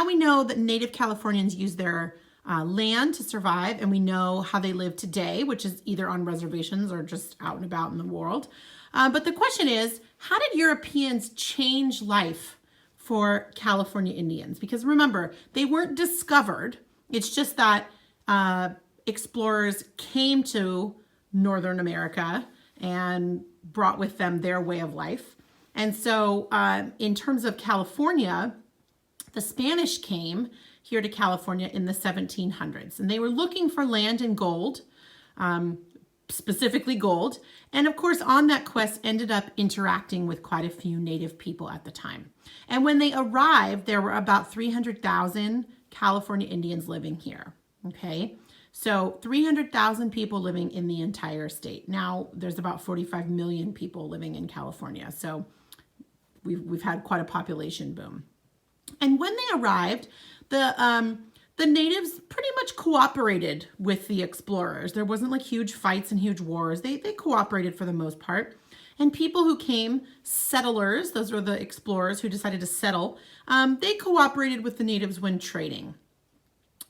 now we know that Native Californians use their land to survive, and we know how they live today, which is either on reservations or just out and about in the world. But the question is, how did Europeans change life for California Indians? Because remember, they weren't discovered. It's just that explorers came to Northern America and brought with them their way of life. And so in terms of California, the Spanish came here to California in the 1700s, and they were looking for land and gold, specifically gold. And of course, on that quest ended up interacting with quite a few native people at the time. And when they arrived, there were about 300,000 California Indians living here, okay? So 300,000 people living in the entire state. Now there's about 45 million people living in California. So we've had quite a population boom. And when they arrived, the natives pretty much cooperated with the explorers. There wasn't like huge fights and huge wars. They cooperated for the most part. And people who came, settlers, those were the explorers who decided to settle, they cooperated with the natives when trading.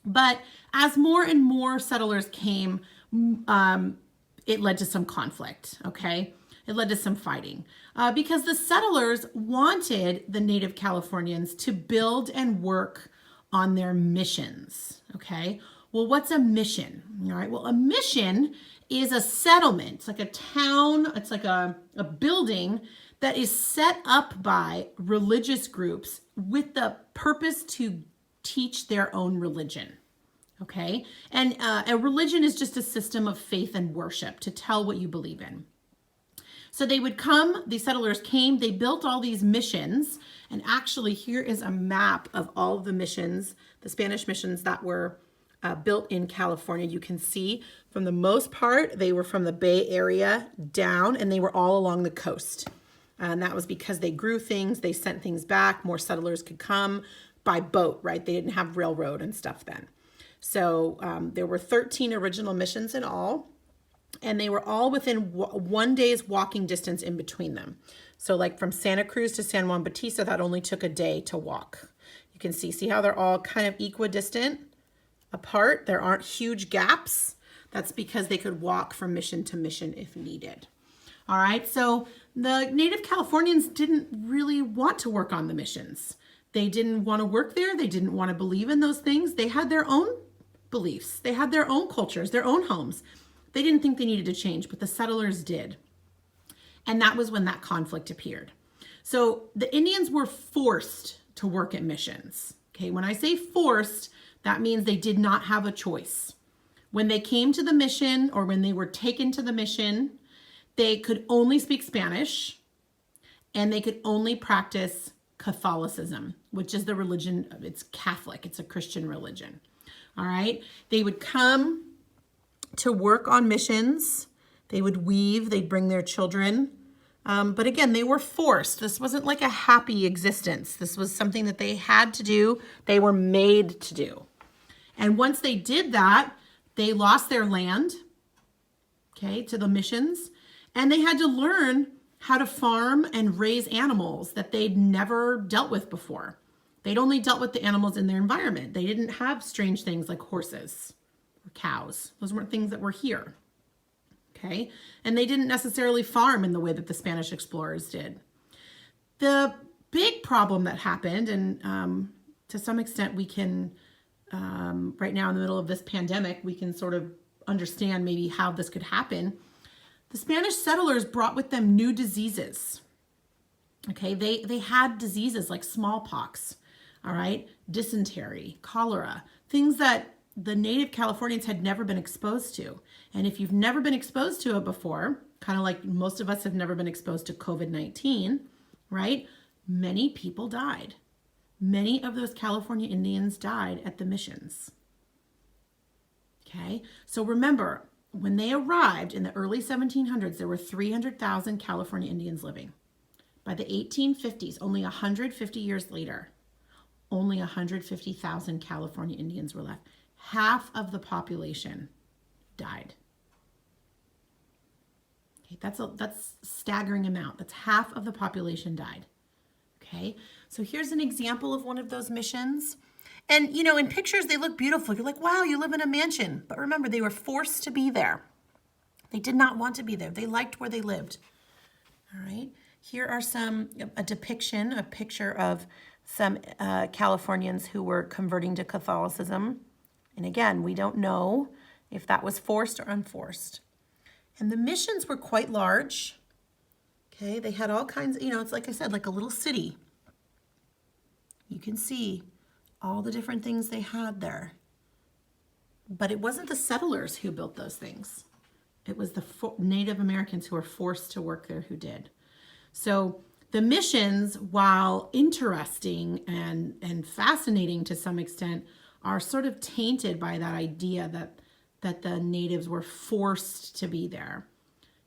But as more and more settlers came, it led to some conflict, okay? It led to some fighting because the settlers wanted the Native Californians to build and work on their missions, okay? Well, what's a mission? All right, well, a mission is a settlement. It's like a town, it's like a building that is set up by religious groups with the purpose to teach their own religion, okay? And a religion is just a system of faith and worship to tell what you believe in. So they would come, the settlers came, they built all these missions, and actually here is a map of all of the missions, the Spanish missions that were built in California. You can see from the most part, they were from the Bay Area down, and they were all along the coast. And that was because they grew things, they sent things back, more settlers could come by boat, right? They didn't have railroad and stuff then. So there were 13 original missions in all. And they were all within 1 day's walking distance in between them. So like from Santa Cruz to San Juan Bautista, that only took a day to walk. You can see how they're all kind of equidistant apart. There aren't huge gaps. That's because they could walk from mission to mission if needed. All right, so the Native Californians didn't really want to work on the missions. They didn't want to work there. They didn't want to believe in those things. They had their own beliefs. They had their own cultures, their own homes. They didn't think they needed to change, but the settlers did. And that was when that conflict appeared. So the Indians were forced to work at missions. Okay, when I say forced, that means they did not have a choice. When they came to the mission or when they were taken to the mission, they could only speak Spanish and they could only practice Catholicism, which is the religion, it's Catholic, it's a Christian religion. All right, they would come to work on missions. They would weave, they'd bring their children. But again, they were forced. This wasn't like a happy existence. This was something that they had to do. They were made to do. And once they did that, they lost their land, okay, to the missions. And they had to learn how to farm and raise animals that they'd never dealt with before. They'd only dealt with the animals in their environment. They didn't have strange things like horses. Cows. Those weren't things that were here. Okay. And they didn't necessarily farm in the way that the Spanish explorers did. The big problem that happened, and to some extent we can, right now in the middle of this pandemic, we can sort of understand maybe how this could happen. The Spanish settlers brought with them new diseases. Okay. They had diseases like smallpox, all right, dysentery, cholera, things that the Native Californians had never been exposed to. And if you've never been exposed to it before, kind of like most of us have never been exposed to COVID-19, right? Many people died. Many of those California Indians died at the missions. Okay, so remember, when they arrived in the early 1700s, there were 300,000 California Indians living. By the 1850s, only 150 years later, only 150,000 California Indians were left. Half of the population died. Okay, that's a staggering amount. That's half of the population died. Okay, so here's an example of one of those missions. And, you know, in pictures, they look beautiful. You're like, wow, you live in a mansion. But remember, they were forced to be there. They did not want to be there. They liked where they lived. All right. Here are a picture of some Californians who were converting to Catholicism. And again, we don't know if that was forced or unforced. And the missions were quite large. Okay, they had all kinds of, you know, it's like I said, like a little city. You can see all the different things they had there. But it wasn't the settlers who built those things. It was the Native Americans who were forced to work there who did. So the missions, while interesting and fascinating to some extent, are sort of tainted by that idea that the natives were forced to be there.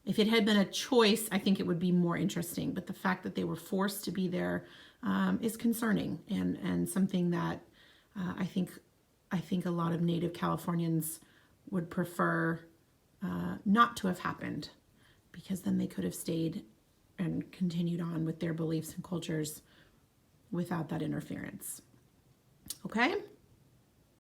If it had been a choice, I think it would be more interesting. But the fact that they were forced to be there is concerning and something that I think a lot of Native Californians would prefer not to have happened, because then they could have stayed and continued on with their beliefs and cultures without that interference. Okay?